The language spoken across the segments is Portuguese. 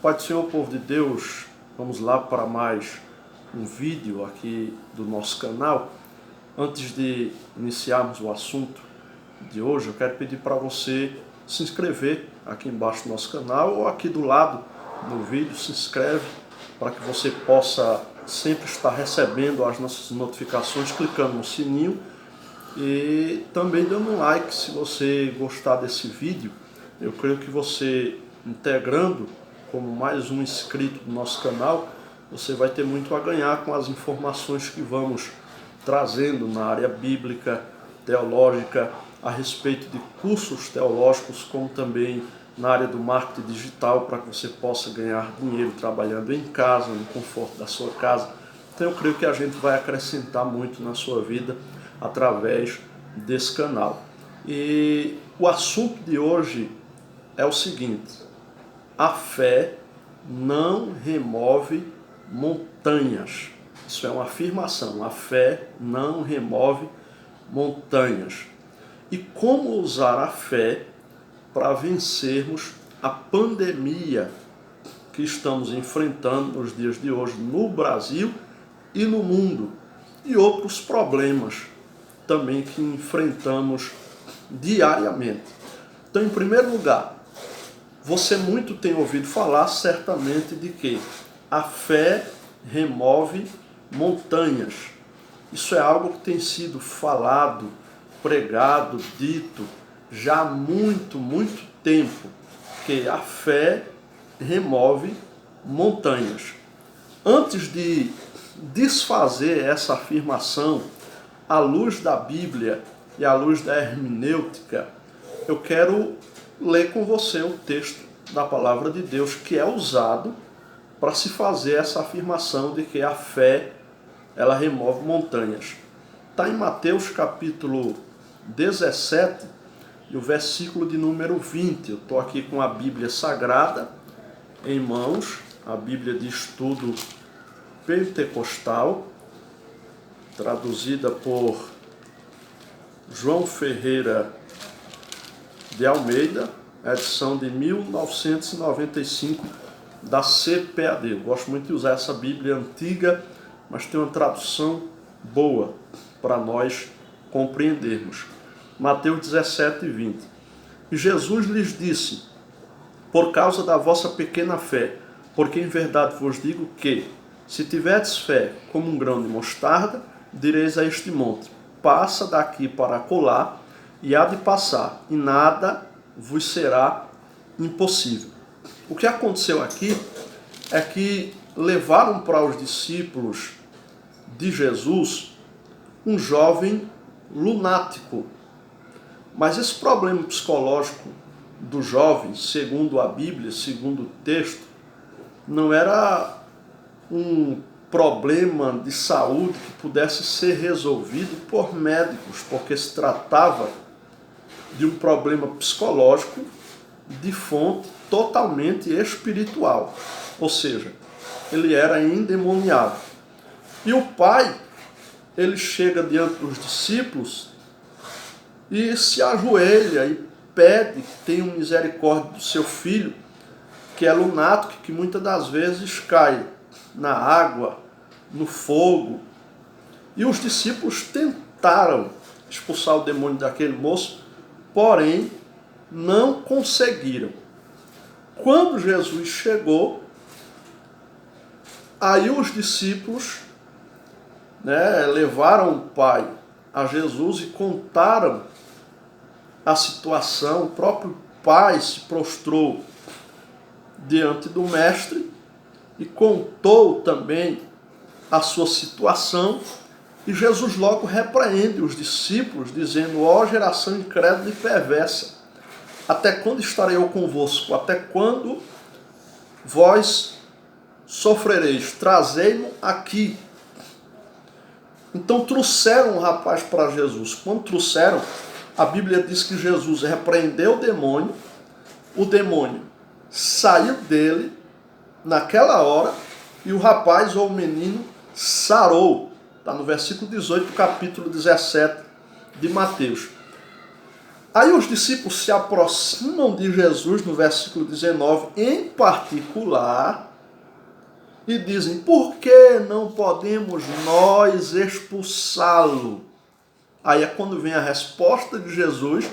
Pai do Senhor, povo de Deus, vamos lá para mais um vídeo aqui do nosso canal. Antes de iniciarmos o assunto de hoje, eu quero pedir para você se inscrever aqui embaixo do nosso canal ou aqui do lado do vídeo, se inscreve para que você possa sempre estar recebendo as nossas notificações, clicando no sininho e também dando um like se você gostar desse vídeo. Eu creio que você integrando como mais um inscrito do nosso canal, você vai ter muito a ganhar com as informações que vamos trazendo na área bíblica, teológica, a respeito de cursos teológicos, como também na área do marketing digital, para que você possa ganhar dinheiro trabalhando em casa, no conforto da sua casa. Então eu creio que a gente vai acrescentar muito na sua vida através desse canal. E o assunto de hoje é o seguinte: a fé não remove montanhas. Isso é uma afirmação. A fé não remove montanhas. E como usar a fé para vencermos a pandemia que estamos enfrentando nos dias de hoje no Brasil e no mundo, e outros problemas também que enfrentamos diariamente. Então, em primeiro lugar, você muito tem ouvido falar certamente de que a fé remove montanhas. Isso é algo que tem sido falado, pregado, dito já há muito tempo, que a fé remove montanhas. Antes de desfazer essa afirmação à luz da Bíblia e à luz da hermenêutica, eu quero ler com você o texto da palavra de Deus que é usado para se fazer essa afirmação de que a fé ela remove montanhas. Está em Mateus capítulo 17 e o versículo de número 20. Eu estou aqui com a Bíblia Sagrada em mãos, a Bíblia de Estudo Pentecostal, traduzida por João Ferreira de Almeida, edição de 1995 da CPAD. Eu gosto muito de usar essa Bíblia antiga, mas tem uma tradução boa para nós compreendermos. Mateus 17, 20. E Jesus lhes disse: por causa da vossa pequena fé, porque em verdade vos digo que, se tiverdes fé como um grão de mostarda, direis a este monte: passa daqui para acolá, e há de passar, e nada vos será impossível. O que aconteceu aqui é que levaram para os discípulos de Jesus um jovem lunático. Mas esse problema psicológico do jovem, segundo a Bíblia, segundo o texto, não era um problema de saúde que pudesse ser resolvido por médicos, porque se tratava de um problema psicológico de fonte totalmente espiritual. Ou seja, ele era endemoniado. E o pai, ele chega diante dos discípulos e se ajoelha e pede que tenham misericórdia do seu filho, que é lunático, que muitas das vezes cai na água, no fogo. E os discípulos tentaram expulsar o demônio daquele moço, porém não conseguiram. Quando Jesus chegou, aí os discípulos levaram o pai a Jesus e contaram a situação. O próprio pai se prostrou diante do mestre e contou também a sua situação. E Jesus logo repreende os discípulos, dizendo: ó geração incrédula e perversa, até quando estarei eu convosco? Até quando vós sofrereis? Trazei-mo aqui. Então trouxeram o rapaz para Jesus. Quando trouxeram, a Bíblia diz que Jesus repreendeu o demônio saiu dele naquela hora e o rapaz ou o menino sarou. Está no versículo 18 do capítulo 17 de Mateus. Aí os discípulos se aproximam de Jesus no versículo 19, em particular, e dizem: por que não podemos nós expulsá-lo? Aí é quando vem a resposta de Jesus,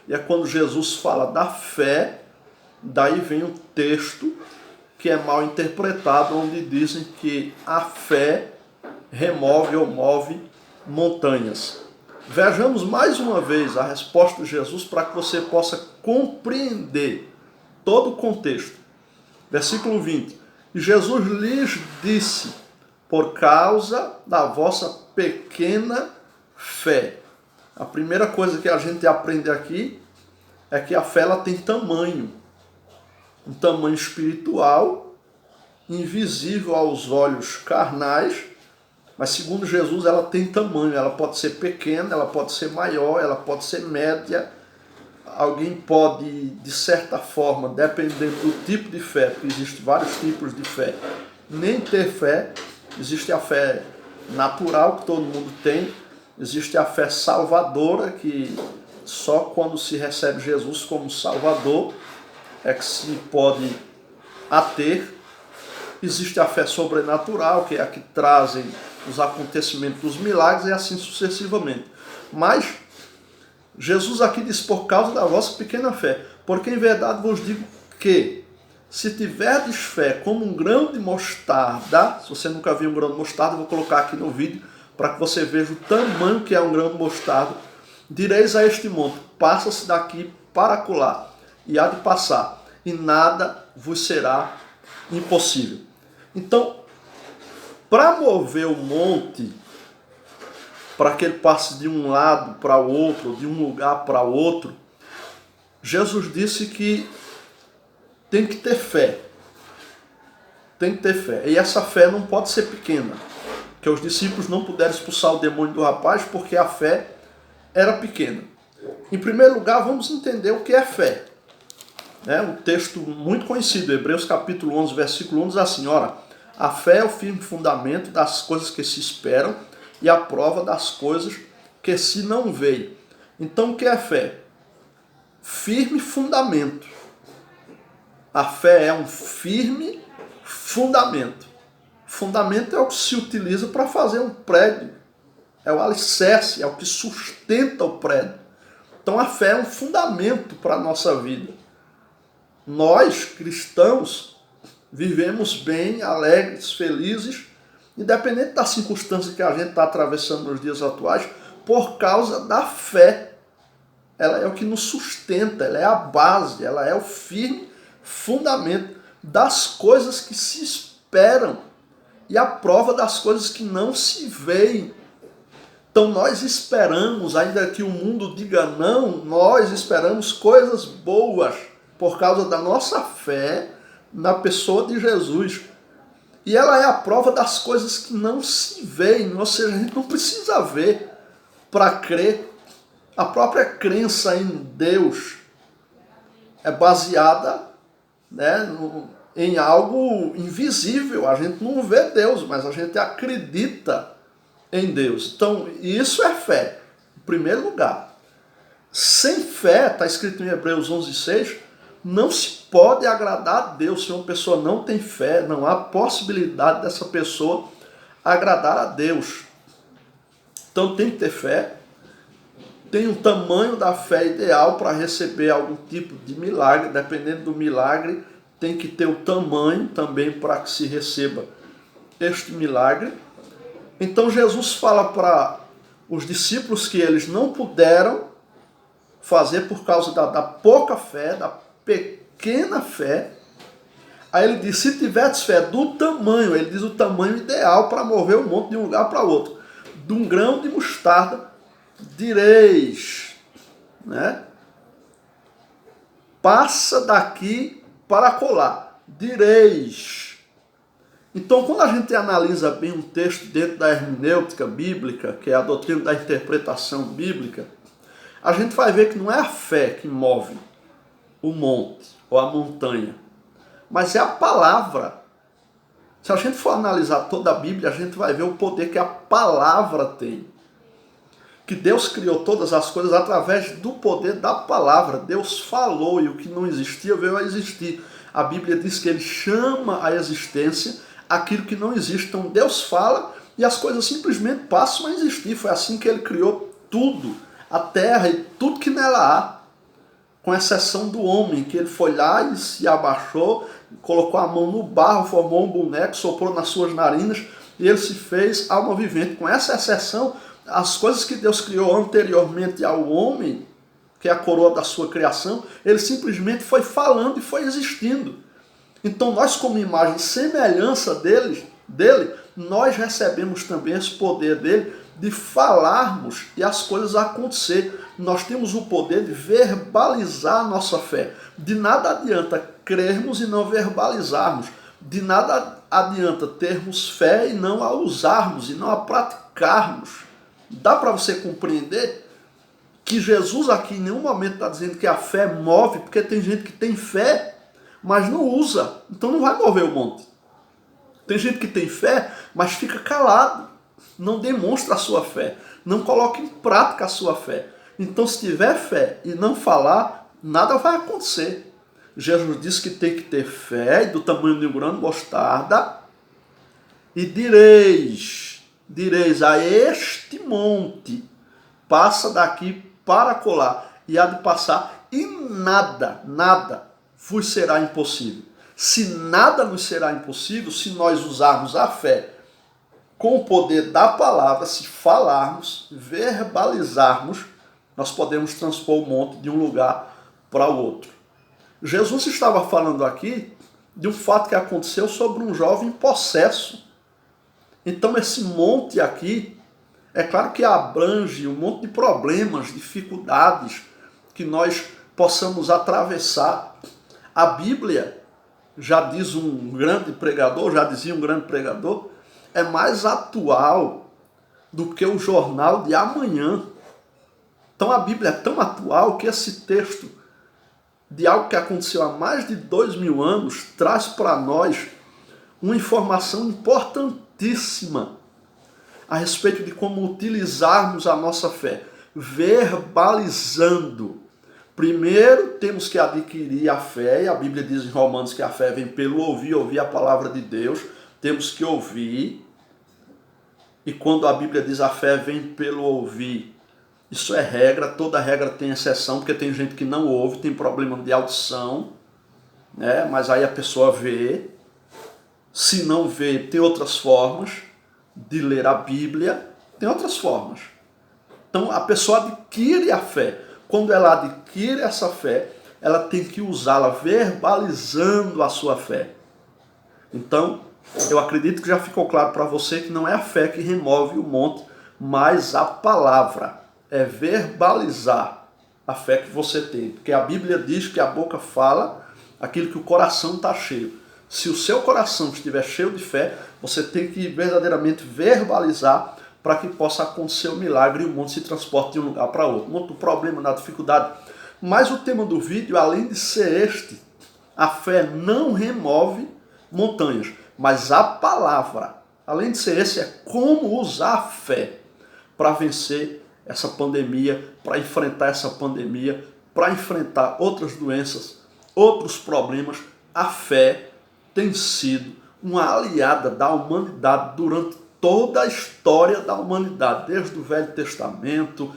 e é quando Jesus fala da fé, daí vem o texto que é mal interpretado, onde dizem que a fé remove ou move montanhas. Vejamos mais uma vez a resposta de Jesus para que você possa compreender todo o contexto. Versículo 20. E Jesus lhes disse: por causa da vossa pequena fé. A primeira coisa que a gente aprende aqui é que a fé ela tem tamanho. Um tamanho espiritual, invisível aos olhos carnais, mas segundo Jesus ela tem tamanho. Ela pode ser pequena, ela pode ser maior, ela pode ser média. Alguém pode, de certa forma, dependendo do tipo de fé, porque existem vários tipos de fé, nem ter fé. Existe a fé natural, que todo mundo tem. Existe a fé salvadora, que só quando se recebe Jesus como Salvador é que se pode a ter. Existe a fé sobrenatural, que é a que trazem os acontecimentos dos milagres e assim sucessivamente. Mas Jesus aqui diz: por causa da vossa pequena fé. Porque em verdade vos digo que, se tiverdes fé como um grão de mostarda, se você nunca viu um grão de mostarda, eu vou colocar aqui no vídeo para que você veja o tamanho que é um grão de mostarda, direis a este monte: passa-se daqui para acolá, e há de passar, e nada vos será impossível. Então, para mover o monte, para que ele passe de um lado para o outro, de um lugar para o outro, Jesus disse que tem que ter fé. Tem que ter fé. E essa fé não pode ser pequena. Que os discípulos não puderam expulsar o demônio do rapaz porque a fé era pequena. Em primeiro lugar, vamos entender o que é fé. Um texto muito conhecido, Hebreus capítulo 11, versículo 1, diz assim: ora, a fé é o firme fundamento das coisas que se esperam e a prova das coisas que se não veem. Então, o que é fé? Firme fundamento. A fé é um firme fundamento. Fundamento é o que se utiliza para fazer um prédio. É o alicerce, é o que sustenta o prédio. Então a fé é um fundamento para a nossa vida. Nós, cristãos, vivemos bem, alegres, felizes, independente da circunstância que a gente está atravessando nos dias atuais, por causa da fé. Ela é o que nos sustenta, ela é a base, ela é o firme fundamento das coisas que se esperam e a prova das coisas que não se veem. Então nós esperamos, ainda que o mundo diga não, nós esperamos coisas boas por causa da nossa fé na pessoa de Jesus. E ela é a prova das coisas que não se veem, ou seja, a gente não precisa ver para crer. A própria crença em Deus é baseada, em algo invisível. A gente não vê Deus, mas a gente acredita em Deus. Então, isso é fé, em primeiro lugar. Sem fé, está escrito em Hebreus 11:6, não se pode agradar a Deus. Se uma pessoa não tem fé, não há possibilidade dessa pessoa agradar a Deus. Então tem que ter fé. Tem um tamanho da fé ideal para receber algum tipo de milagre. Dependendo do milagre, tem que ter o tamanho também para que se receba este milagre. Então Jesus fala para os discípulos que eles não puderam fazer por causa da pouca fé, da pequena fé. Aí ele diz: se tiveres fé do tamanho, ele diz o tamanho ideal para mover o monte de um lugar para outro, de um grão de mostarda, direis, passa daqui para acolá, direis. Então, quando a gente analisa bem um texto dentro da hermenêutica bíblica, que é a doutrina da interpretação bíblica, a gente vai ver que não é a fé que move o monte ou a montanha, mas é a palavra. Se a gente for analisar toda a Bíblia, a gente vai ver o poder que a palavra tem. que Deus criou todas as coisas através do poder da palavra. Deus falou e o que não existia veio a existir. A Bíblia diz que ele chama à existência aquilo que não existe. Então Deus fala e as coisas simplesmente passam a existir. Foi assim que ele criou tudo, a terra e tudo que nela há, com exceção do homem, que ele foi lá e se abaixou, colocou a mão no barro, formou um boneco, soprou nas suas narinas e ele se fez alma vivente. Com essa exceção, as coisas que Deus criou anteriormente ao homem, que é a coroa da sua criação, ele simplesmente foi falando e foi existindo. Então nós, como imagem e semelhança dele, nós recebemos também esse poder dele de falarmos e as coisas acontecer. Nós temos o poder de verbalizar a nossa fé. De nada adianta crermos e não verbalizarmos. De nada adianta termos fé e não a usarmos e não a praticarmos. Dá para você compreender que Jesus aqui em nenhum momento está dizendo que a fé move, porque tem gente que tem fé, mas não usa, então não vai mover o monte. Tem gente que tem fé, mas fica calado, não demonstra a sua fé, não coloca em prática a sua fé. Então se tiver fé e não falar, nada vai acontecer. Jesus disse que tem que ter fé do tamanho de um grão de mostarda e direis a este monte, passa daqui para colar, e há de passar, e nada vos será impossível. Se nada nos será impossível, se nós usarmos a fé com o poder da palavra, se falarmos, verbalizarmos, nós podemos transpor o monte de um lugar para o outro. Jesus estava falando aqui de um fato que aconteceu sobre um jovem possesso. Então esse monte aqui, é claro que abrange um monte de problemas, dificuldades que nós possamos atravessar. A Bíblia, já dizia um grande pregador, é mais atual do que o jornal de amanhã. Então a Bíblia é tão atual que esse texto de algo que aconteceu há mais de 2000 anos traz para nós uma informação importantíssima a respeito de como utilizarmos a nossa fé, verbalizando. Primeiro temos que adquirir a fé, e a Bíblia diz em Romanos que a fé vem pelo ouvir a palavra de Deus, temos que ouvir, e quando a Bíblia diz a fé vem pelo ouvir, isso é regra, toda regra tem exceção, porque tem gente que não ouve, tem problema de audição, né? Mas aí a pessoa vê, se não vê, tem outras formas de ler a Bíblia, tem outras formas. Então a pessoa adquire a fé. Quando ela adquire essa fé, ela tem que usá-la verbalizando a sua fé. Então, eu acredito que já ficou claro para você que não é a fé que remove o monte, mas a palavra. É verbalizar a fé que você tem. Porque a Bíblia diz que a boca fala aquilo que o coração está cheio. Se o seu coração estiver cheio de fé, você tem que verdadeiramente verbalizar para que possa acontecer o milagre e o mundo se transporte de um lugar para outro. Muito problema, na dificuldade. Mas o tema do vídeo, além de ser este, a fé não remove montanhas, mas a palavra, além de ser esse, é como usar a fé para vencer essa pandemia, para enfrentar essa pandemia, para enfrentar outras doenças, outros problemas. A fé tem sido uma aliada da humanidade durante toda a história da humanidade, desde o Velho Testamento,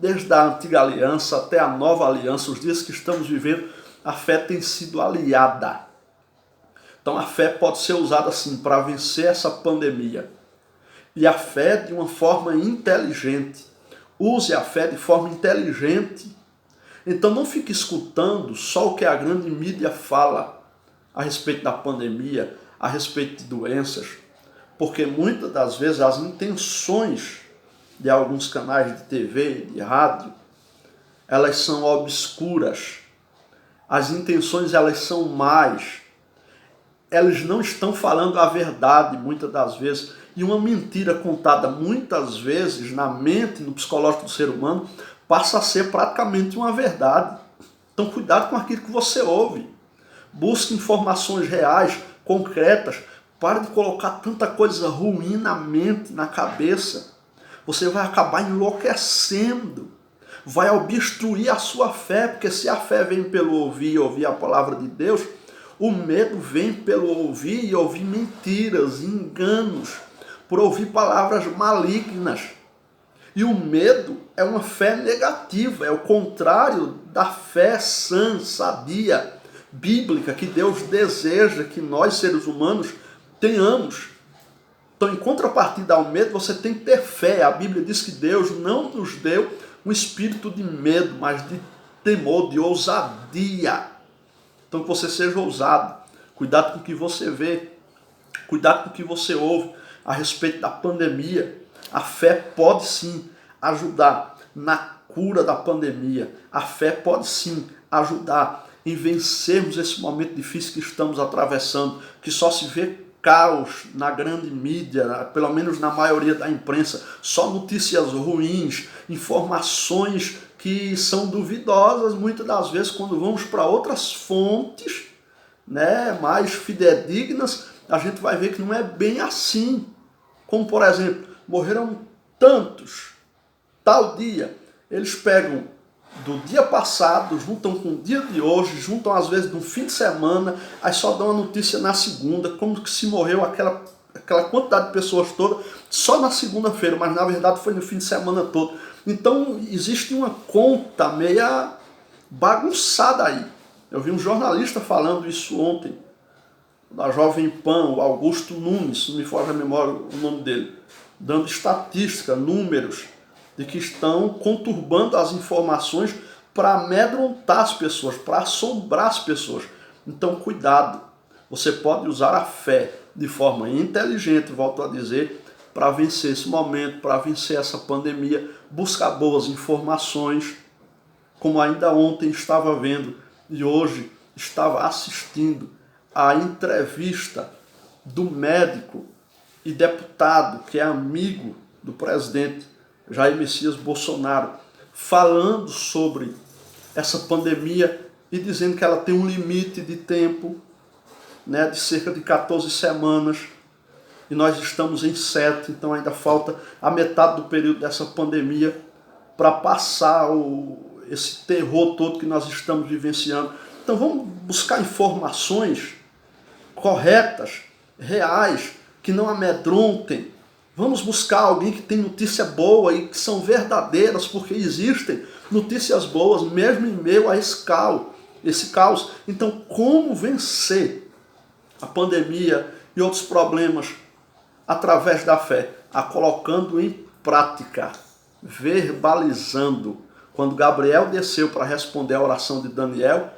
desde a Antiga Aliança até a Nova Aliança, os dias que estamos vivendo, a fé tem sido aliada. Então a fé pode ser usada assim para vencer essa pandemia. E a fé de uma forma inteligente. Use a fé de forma inteligente. Então não fique escutando só o que a grande mídia fala a respeito da pandemia, a respeito de doenças, porque muitas das vezes as intenções de alguns canais de TV, de rádio, elas são obscuras. As intenções elas são más. Elas não estão falando a verdade muitas das vezes. E uma mentira contada muitas vezes na mente, no psicológico do ser humano, passa a ser praticamente uma verdade. Então cuidado com aquilo que você ouve. Busque informações reais, concretas. Pare de colocar tanta coisa ruim na mente, na cabeça. você vai acabar enlouquecendo, vai obstruir a sua fé, porque se a fé vem pelo ouvir e ouvir a palavra de Deus, o medo vem pelo ouvir e ouvir mentiras, enganos, por ouvir palavras malignas. E o medo é uma fé negativa, é o contrário da fé sã, sadia, bíblica, que Deus deseja que nós, seres humanos, tenhamos. Então, em contrapartida ao medo, você tem que ter fé. A Bíblia diz que Deus não nos deu um espírito de medo, mas de temor, de ousadia. Então, que você seja ousado. Cuidado com o que você vê. Cuidado com o que você ouve a respeito da pandemia. A fé pode sim ajudar na cura da pandemia. A fé pode sim ajudar em vencermos esse momento difícil que estamos atravessando, que só se vê caos na grande mídia, pelo menos na maioria da imprensa, só notícias ruins, informações que são duvidosas, muitas das vezes quando vamos para outras fontes, né, mais fidedignas, a gente vai ver que não é bem assim. Como, por exemplo, morreram tantos, tal dia, eles pegam do dia passado, juntam com o dia de hoje, juntam às vezes no fim de semana, aí só dão a notícia na segunda, como que se morreu aquela quantidade de pessoas toda só na segunda-feira, mas na verdade foi no fim de semana todo. Então existe uma conta meia bagunçada aí. Eu vi um jornalista falando isso ontem, da Jovem Pan, o Augusto Nunes, não me foge a memória o nome dele, dando estatística, números, de que estão conturbando as informações para amedrontar as pessoas, para assombrar as pessoas. Então, cuidado. Você pode usar a fé de forma inteligente, volto a dizer, para vencer esse momento, para vencer essa pandemia. Buscar boas informações, como ainda ontem estava vendo e hoje estava assistindo a entrevista do médico e deputado, que é amigo do presidente Jair Messias Bolsonaro, falando sobre essa pandemia e dizendo que ela tem um limite de tempo, né, de cerca de 14 semanas, e nós estamos em 7, então ainda falta a metade do período dessa pandemia para passar esse terror todo que nós estamos vivenciando. Então vamos buscar informações corretas, reais, que não amedrontem. Vamos buscar alguém que tem notícia boa e que são verdadeiras, porque existem notícias boas, mesmo em meio a esse caos. Então, como vencer a pandemia e outros problemas através da fé? A colocando em prática, verbalizando. Quando Gabriel desceu para responder a oração de Daniel,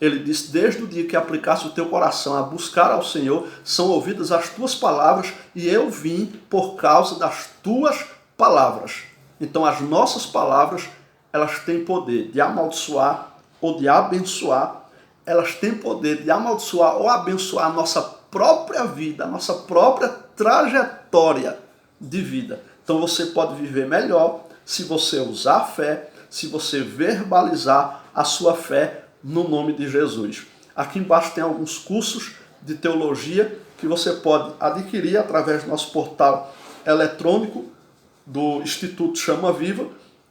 ele disse, desde o dia que aplicasse o teu coração a buscar ao Senhor, são ouvidas as tuas palavras e eu vim por causa das tuas palavras. Então as nossas palavras, elas têm poder de amaldiçoar ou de abençoar. Elas têm poder de amaldiçoar ou abençoar a nossa própria vida, a nossa própria trajetória de vida. Então você pode viver melhor se você usar a fé, se você verbalizar a sua fé, no nome de Jesus. Aqui embaixo tem alguns cursos de teologia que você pode adquirir através do nosso portal eletrônico do Instituto Chama Viva.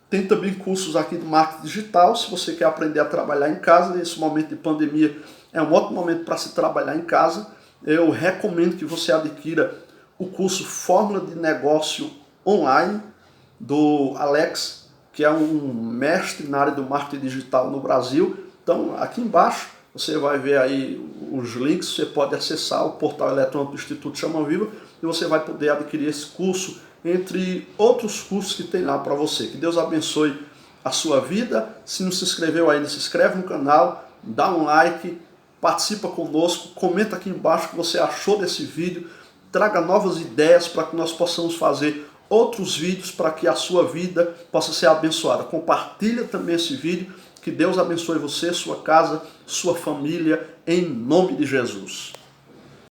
Tem também cursos aqui de marketing digital, se você quer aprender a trabalhar em casa. Nesse momento de pandemia é um ótimo momento para se trabalhar em casa. Eu recomendo que você adquira o curso Fórmula de Negócio Online do Alex, que é um mestre na área do marketing digital no Brasil. Então, aqui embaixo, você vai ver aí os links, você pode acessar o portal eletrônico do Instituto Chama Viva e você vai poder adquirir esse curso, entre outros cursos que tem lá para você. Que Deus abençoe a sua vida. Se não se inscreveu ainda, se inscreve no canal, dá um like, participa conosco, comenta aqui embaixo o que você achou desse vídeo, traga novas ideias para que nós possamos fazer outros vídeos para que a sua vida possa ser abençoada. Compartilha também esse vídeo. Que Deus abençoe você, sua casa, sua família, em nome de Jesus.